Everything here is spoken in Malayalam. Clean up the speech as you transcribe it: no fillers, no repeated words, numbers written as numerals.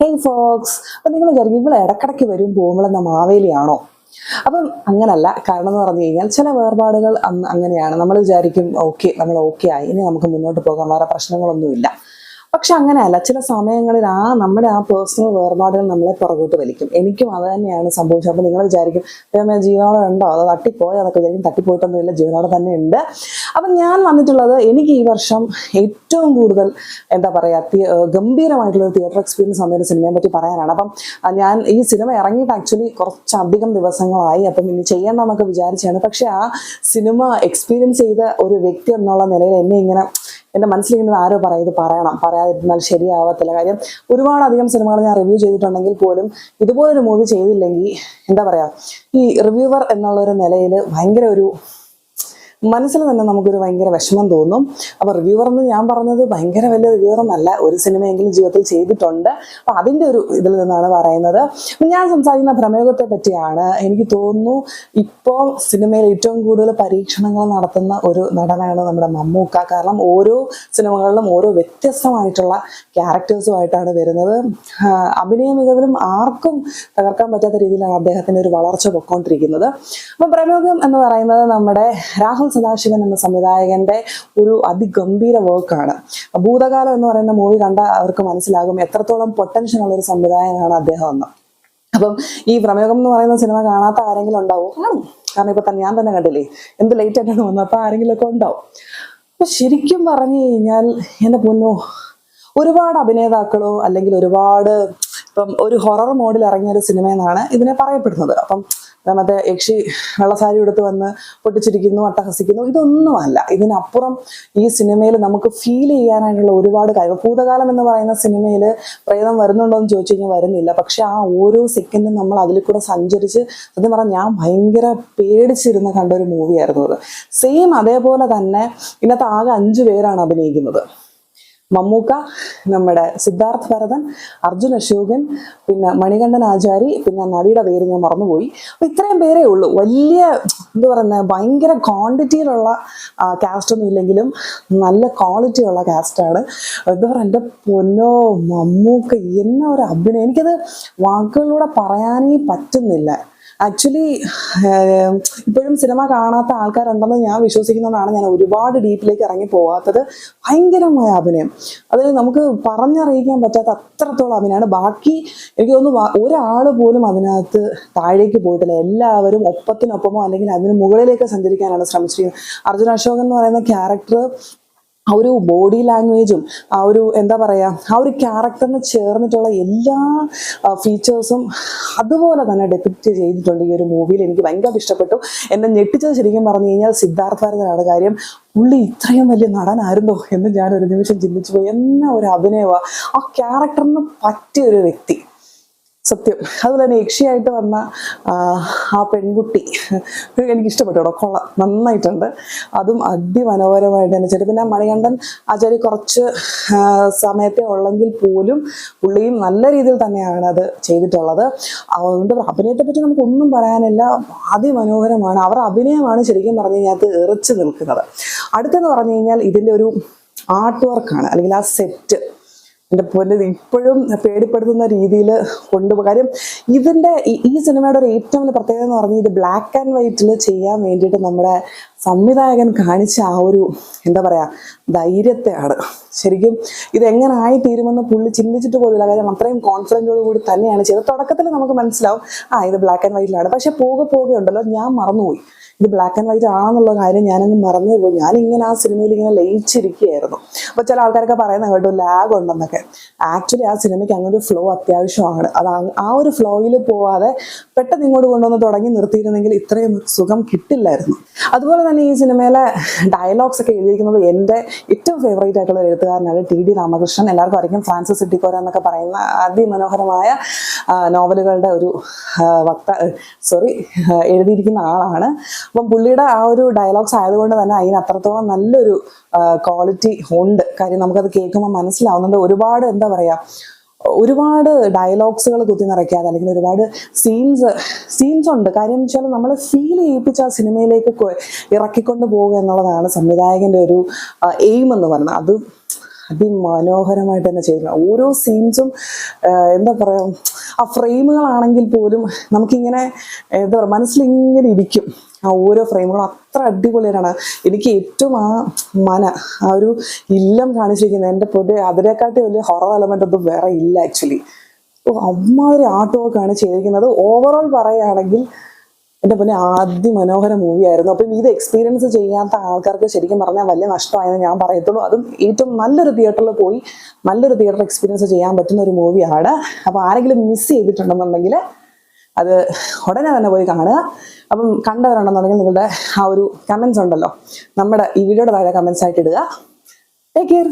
ഹേയ് ഫോക്സ്, അപ്പം നിങ്ങൾ വിചാരിക്കും ഇവിടെ ഇടക്കിടയ്ക്ക് വരും പോകുമ്പോഴെന്ന മാവേലിയാണോ? അപ്പം അങ്ങനല്ല. കാരണം എന്ന് പറഞ്ഞു കഴിഞ്ഞാൽ ചില വേർപാടുകൾ അങ്ങനെയാണ്. നമ്മൾ വിചാരിക്കും ഓക്കെ, നമ്മൾ ഓക്കെ ആയി, ഇനി നമുക്ക് മുന്നോട്ട് പോകാൻ, വേറെ പ്രശ്നങ്ങളൊന്നുമില്ല. പക്ഷെ അങ്ങനെയല്ല. ചില സമയങ്ങളിൽ നമ്മുടെ പേഴ്സണൽ വേർപാടുകൾ നമ്മളെ പുറകോട്ട് വലിക്കും. എനിക്കും അത് തന്നെയാണ് സംഭവിച്ചത്. അപ്പം നിങ്ങൾ വിചാരിക്കും ജീവനോടെ ഉണ്ടോ, അത് തട്ടിപ്പോയോ? അതൊക്കെ വിചാരിക്കും. തട്ടിപ്പോയിട്ടൊന്നുമില്ല, ജീവനോടെ തന്നെ ഉണ്ട്. അപ്പം ഞാൻ വന്നിട്ടുള്ളത്, എനിക്ക് ഈ വർഷം ഏറ്റവും കൂടുതൽ എന്താ പറയുക ഗംഭീരമായിട്ടുള്ള തിയേറ്റർ എക്സ്പീരിയൻസ് വന്നൊരു സിനിമയെ പറ്റി പറയാനാണ്. അപ്പം ഞാൻ ഈ സിനിമ ഇറങ്ങിയിട്ട് ആക്ച്വലി കുറച്ചധികം ദിവസങ്ങളായി. അപ്പം ഇനി ചെയ്യേണ്ടെന്നൊക്കെ വിചാരിച്ചാണ്. പക്ഷെ ആ സിനിമ എക്സ്പീരിയൻസ് ചെയ്ത ഒരു വ്യക്തി എന്നുള്ള നിലയിൽ എന്നെ ഇങ്ങനെ എൻ്റെ മനസ്സിലിങ്ങനെ ആരോ പറയും ഇത് പറയണം, പറയാതിരുന്നാൽ ശരിയാവത്തില്ല. കാര്യം ഒരുപാടധികം സിനിമകൾ ഞാൻ റിവ്യൂ ചെയ്തിട്ടുണ്ടെങ്കിൽ പോലും ഇതുപോലൊരു മൂവി ചെയ്തില്ലെങ്കിൽ എന്താ പറയുക, ഈ റിവ്യൂവർ എന്നുള്ളൊരു നിലയിൽ ഭയങ്കര ഒരു മനസ്സിൽ തന്നെ നമുക്കൊരു ഭയങ്കര വിഷമം തോന്നും. അപ്പോൾ റിവ്യൂവർ എന്ന് ഞാൻ പറഞ്ഞത് ഭയങ്കര വലിയ റിവ്യൂവർ എന്നല്ല, ഒരു സിനിമയെങ്കിലും ജീവിതത്തിൽ ചെയ്തിട്ടുണ്ട്. അപ്പം അതിൻ്റെ ഒരു ഇതിൽ നിന്നാണ് പറയുന്നത്. ഞാൻ സംസാരിക്കുന്ന പ്രമേഹത്തെ പറ്റിയാണ്. എനിക്ക് തോന്നുന്നു ഇപ്പോൾ സിനിമയിൽ ഏറ്റവും കൂടുതൽ പരീക്ഷണങ്ങൾ നടത്തുന്ന ഒരു നടനാണ് നമ്മുടെ മമ്മൂക്ക. കാരണം ഓരോ സിനിമകളിലും ഓരോ വ്യത്യസ്തമായിട്ടുള്ള ക്യാരക്ടേഴ്സുമായിട്ടാണ് വരുന്നത്. അഭിനയ മികവിലും ആർക്കും തകർക്കാൻ പറ്റാത്ത രീതിയിലാണ് അദ്ദേഹത്തിൻ്റെ ഒരു വളർച്ച പൊയ്ക്കൊണ്ടിരിക്കുന്നത്. അപ്പം പ്രമേഹം എന്ന് പറയുന്നത് നമ്മുടെ രാഹുൽ സദാശിവൻ എന്ന സംവിധായകന്റെ ഒരു അതിഗംഭീര വർക്കാണ്. ഭൂതകാലം എന്ന് പറയുന്ന മൂവി കണ്ട അവർക്ക് മനസ്സിലാകും എത്രത്തോളം പൊട്ടൻഷ്യൽ ഉള്ള ഒരു സംവിധായകനാണ് അദ്ദേഹം എന്ന്. അപ്പം ഈ പ്രമേഹം എന്ന് പറയുന്ന സിനിമ കാണാത്ത ആരെങ്കിലും ഉണ്ടാവും? കാണും. കാരണം ഇപ്പൊ ഞാൻ തന്നെ കണ്ടില്ലേ, എന്ത് ലേറ്റ് ആയിട്ടാണ് വന്നത്, അപ്പൊ ആരെങ്കിലും ഒക്കെ ഉണ്ടാവും. അപ്പൊ ശരിക്കും പറഞ്ഞു കഴിഞ്ഞാൽ എൻ്റെ പൊന്നോ, ഒരുപാട് അഭിനേതാക്കളോ അല്ലെങ്കിൽ ഒരുപാട് ഇപ്പം ഒരു ഹൊറർ മോഡിൽ ഇറങ്ങിയ ഒരു സിനിമ എന്നാണ് ഇതിനെ പറയപ്പെടുന്നത്. അപ്പം മറ്റേ യക്ഷി വെള്ളസാരി എടുത്ത് വന്ന് പൊട്ടിച്ചിരിക്കുന്നു, അട്ടഹസിക്കുന്നു, ഇതൊന്നുമല്ല. ഇതിനപ്പുറം ഈ സിനിമയിൽ നമുക്ക് ഫീൽ ചെയ്യാനായിട്ടുള്ള ഒരുപാട് കാര്യങ്ങൾ. ഭൂതകാലം എന്ന് പറയുന്ന സിനിമയിൽ പ്രേതം വരുന്നുണ്ടോ എന്ന് ചോദിച്ചു കഴിഞ്ഞാൽ വരുന്നില്ല. പക്ഷെ ആ ഓരോ സെക്കൻഡും നമ്മൾ അതിൽ കൂടെ സഞ്ചരിച്ച്, സത്യം പറഞ്ഞാൽ ഞാൻ ഭയങ്കര പേടിച്ചിരുന്ന് കണ്ട ഒരു മൂവിയായിരുന്നു അത്. സെയിം അതേപോലെ തന്നെ ഇന്നത്തെ ആകെ 5 പേരാണ് അഭിനയിക്കുന്നത്. മമ്മൂക്ക, നമ്മുടെ സിദ്ധാർത്ഥ് ഭരതൻ, അർജുൻ അശോകൻ, പിന്നെ മണികണ്ഠൻ ആചാരി, പിന്നെ നടിയുടെ പേര് ഞാൻ മറന്നുപോയി. അപ്പൊ ഇത്രയും പേരേ ഉള്ളൂ. വലിയ എന്താ പറയുന്നത്, ഭയങ്കര ക്വാണ്ടിറ്റിയിലുള്ള കാസ്റ്റൊന്നും ഇല്ലെങ്കിലും നല്ല ക്വാളിറ്റി ഉള്ള കാസ്റ്റാണ്. എന്താ പറയുക, എൻ്റെ പൊന്നോ മമ്മൂക്ക എന്ന ഒരു അഭിനയം, എനിക്കത് വാക്കുകളിലൂടെ പറയാനേ പറ്റുന്നില്ല. ആക്ച്വലി ഇപ്പോഴും സിനിമ കാണാത്ത ആൾക്കാരുണ്ടെന്ന് ഞാൻ വിശ്വസിക്കുന്നതുകൊണ്ടാണ് ഞാൻ ഒരുപാട് ഡീപ്പിലേക്ക് ഇറങ്ങി പോകാത്തത്. ഭയങ്കരമായ അഭിനയം, അതിൽ നമുക്ക് പറഞ്ഞറിയിക്കാൻ പറ്റാത്ത അത്രത്തോളം അഭിനയമാണ്. ബാക്കി എനിക്ക് തോന്നുന്നു ഒരാൾ പോലും അതിനകത്ത് താഴേക്ക് പോയിട്ടില്ല. എല്ലാവരും ഒപ്പത്തിനൊപ്പമോ അല്ലെങ്കിൽ അതിന് മുകളിലേക്ക് സഞ്ചരിക്കാനാണ് ശ്രമിച്ചിരിക്കുന്നത്. അർജുൻ അശോകൻ എന്ന് പറയുന്ന ക്യാരക്ടർ ആ ഒരു ബോഡി ലാംഗ്വേജും ആ ഒരു എന്താ പറയുക, ആ ഒരു ക്യാരക്ടറിന് ചേർന്നിട്ടുള്ള എല്ലാ ഫീച്ചേഴ്സും അതുപോലെ തന്നെ ഡെപിക്റ്റ് ചെയ്തിട്ടുണ്ട് ഈ ഒരു മൂവിയിൽ. എനിക്ക് ഭയങ്കര ഇഷ്ടപ്പെട്ടു. എന്നെ ഞെട്ടിച്ചത് ശരിക്കും പറഞ്ഞു കഴിഞ്ഞാൽ സിദ്ധാർത്ഥ് ഭരതനാണ്. കാര്യം പുള്ളി ഇത്രയും വലിയ നടനായിരുന്നോ എന്ന് ഞാൻ ഒരു നിമിഷം ചിന്തിച്ചു പോയി. എന്ന ഒരു അഭിനയമാണ്, ആ ക്യാരക്ടറിന് പറ്റിയ ഒരു വ്യക്തി, സത്യം. അതുപോലെ തന്നെ യക്ഷിയായിട്ട് വന്ന ആ പെൺകുട്ടി എനിക്ക് ഇഷ്ടപ്പെട്ടു കേട്ടോ, കൊള്ളാം, നന്നായിട്ടുണ്ട്. അതും അതിമനോഹരമായിട്ട് തന്നെ ചെയ്തു. പിന്നെ മണികണ്ഠൻ ആചാരി കുറച്ച് സമയത്തെ ഉള്ളെങ്കിൽ പോലും പുള്ളിയും നല്ല രീതിയിൽ തന്നെയാണ് അത് ചെയ്തിട്ടുള്ളത്. അതുകൊണ്ട് അഭിനയത്തെ പറ്റി നമുക്കൊന്നും പറയാനില്ല, അതിമനോഹരമാണ്. അവരുടെ അഭിനയമാണ് ശരിക്കും പറഞ്ഞു കഴിഞ്ഞാൽ അത് എറിച്ചു നിൽക്കുന്നത്. അടുത്തെന്ന് പറഞ്ഞു കഴിഞ്ഞാൽ ഇതിൻ്റെ ഒരു ആർട്ട് വർക്കാണ്, അല്ലെങ്കിൽ ആ സെറ്റ്. എൻ്റെ പൊന്നെ, ഇപ്പോഴും പേടിപ്പെടുത്തുന്ന രീതിയിൽ കൊണ്ടുപോകും. കാര്യം ഇതിൻ്റെ ഈ സിനിമയുടെ ഒരു ഏറ്റവും വലിയ പ്രത്യേകത എന്ന് പറഞ്ഞാൽ ഇത് ബ്ലാക്ക് ആൻഡ് വൈറ്റിൽ ചെയ്യാൻ വേണ്ടിയിട്ട് നമ്മുടെ സംവിധായകൻ കാണിച്ച ആ ഒരു എന്താ പറയുക ധൈര്യത്തെയാണ്. ശരിക്കും ഇതെങ്ങനെ ആയിത്തീരുമെന്ന് പുള്ളി ചിന്തിച്ചിട്ട് പോലില്ല. കാര്യം അത്രയും കോൺഫിഡൻറ്റോട് കൂടി തന്നെയാണ് ചെയ്തത്. തുടക്കത്തിൽ നമുക്ക് മനസ്സിലാവും ഇത് ബ്ലാക്ക് ആൻഡ് വൈറ്റിലാണ്. പക്ഷെ പോകെ ഉണ്ടല്ലോ, ഞാൻ മറന്നുപോയി ഇത് ബ്ലാക്ക് ആൻഡ് വൈറ്റ് ആണെന്നുള്ള കാര്യം. ഞാനങ്ങ് മറന്നേ പോയി. ഞാനിങ്ങനെ ആ സിനിമയിൽ ഇങ്ങനെ ലയിച്ചിരിക്കുകയായിരുന്നു. അപ്പോൾ ചില ആൾക്കാരൊക്കെ പറയുന്ന കേട്ടു ലാഗ് ഉണ്ടെന്നൊക്കെ. ആക്ച്വലി ആ സിനിമയ്ക്ക് അങ്ങനെ ഒരു ഫ്ലോ അത്യാവശ്യമാണ്. അത് ആ ഒരു ഫ്ലോയിൽ പോവാതെ പെട്ടെന്ന് ഇങ്ങോട്ട് കൊണ്ടുവന്ന് തുടങ്ങി നിർത്തിയിരുന്നെങ്കിൽ ഇത്രയും സുഖം കിട്ടില്ലായിരുന്നു. അതുപോലെ തന്നെ ഈ സിനിമയിലെ ഡയലോഗ്സ് ഒക്കെ എഴുതിയിരിക്കുന്നത് എൻ്റെ ഏറ്റവും ഫേവറേറ്റ് ആയിട്ടുള്ള എഴുത്തുകാരനാണ് ടി ഡി രാമകൃഷ്ണൻ. എല്ലാവർക്കും അറിയാം, ഫ്രാൻസിസ് സിട്ടിക്കോര എന്നൊക്കെ പറയുന്ന അതിമനോഹരമായ നോവലുകളുടെ ഒരു എഴുതിയിരിക്കുന്ന ആളാണ്. അപ്പം പുള്ളിയുടെ ആ ഒരു ഡയലോഗ്സ് ആയതുകൊണ്ട് തന്നെ അതിന് അത്രത്തോളം നല്ലൊരു ക്വാളിറ്റി ഉണ്ട്. കാര്യം നമുക്കത് കേൾക്കുമ്പോൾ മനസ്സിലാവുന്നുണ്ട്. ഒരുപാട് എന്താ പറയുക, ഒരുപാട് ഡയലോഗ്സുകൾ കുത്തി നിറയ്ക്കാതെ അല്ലെങ്കിൽ ഒരുപാട് സീൻസ് ഉണ്ട്. കാര്യം എന്ന് വെച്ചാൽ നമ്മളെ ഫീൽ ചെയ്യിപ്പിച്ച് ആ സിനിമയിലേക്ക് ഇറക്കിക്കൊണ്ട് പോകുക എന്നുള്ളതാണ് സംവിധായകൻ്റെ ഒരു എയിം എന്ന് പറയുന്നത്. അത് അതിമനോഹരമായിട്ട് തന്നെ ചെയ്തിട്ടുണ്ട്. ഓരോ സീൻസും എന്താ പറയുക, ആ ഫ്രെയിമുകളാണെങ്കിൽ പോലും നമുക്കിങ്ങനെ എന്താ പറയുക മനസ്സിലിങ്ങനെ ഇരിക്കും. ആ ഓരോ ഫ്രെയിമുകളും അത്ര അടിപൊളിയാണ്. എനിക്ക് ഏറ്റവും ആ ഒരു ഇല്ലം കാണിച്ചിരിക്കുന്നത് എൻ്റെ പൊതുവെ അതിനെക്കാട്ടി വലിയ ഹൊറർ എലമെന്റ് ഒന്നും വേറെ ഇല്ല ആക്ച്വലി. അമ്മാതിരി ആർട്ട് വർക്കാണ് ചെയ്തിരിക്കുന്നത്. ഓവറോൾ പറയുകയാണെങ്കിൽ എൻ്റെ പിന്നെ അതിമനോഹര മൂവിയായിരുന്നു. അപ്പം ഇത് എക്സ്പീരിയൻസ് ചെയ്യാത്ത ആൾക്കാർക്ക് ശരിക്കും പറഞ്ഞാൽ വലിയ നഷ്ടമായെന്ന് ഞാൻ പറയത്തുള്ളൂ. അതും ഏറ്റവും നല്ലൊരു തിയേറ്ററിൽ പോയി നല്ലൊരു തിയേറ്റർ എക്സ്പീരിയൻസ് ചെയ്യാൻ പറ്റുന്ന ഒരു മൂവിയാണ്. അപ്പോൾ ആരെങ്കിലും മിസ് ചെയ്തിട്ടുണ്ടെന്നുണ്ടെങ്കിൽ അത് ഉടനെ തന്നെ പോയി കാണുക. അപ്പം കണ്ടവരുണ്ടെന്നുണ്ടെങ്കിൽ നിങ്ങളുടെ ആ ഒരു കമൻസ് ഉണ്ടല്ലോ നമ്മുടെ ഈ വീഡിയോയുടെ താഴെ കമൻസ് ആയിട്ട് ഇടുക. Take care.